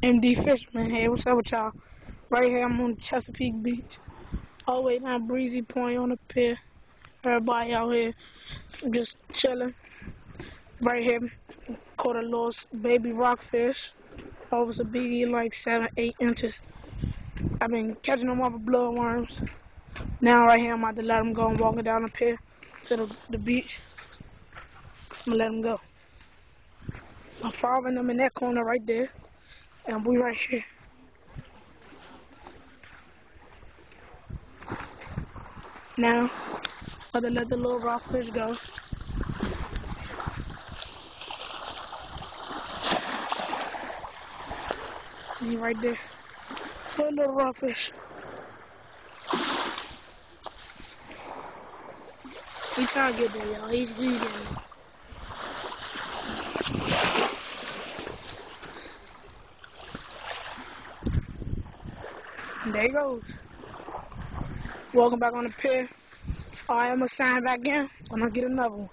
MD Fisherman. Hey, what's up with y'all? Right here, I'm on Chesapeake Beach. All the way down Breezy Point on the pier. Everybody out here just chilling. Right here, caught a little baby rockfish. That was a biggie, like 7-8 inches. I've been catching them off of bloodworms. Now right here, I'm about to let them go and walking down the pier to the beach. I'm gonna let them go. I'm following them in that corner right there, and we right here. Now, I'm about to let the little rockfish go. He right there. Little rockfish. He trying to get there, y'all. He's getting there. And there he goes. Walking back on the pier. Alright, I'm gonna sign back in when I get another one.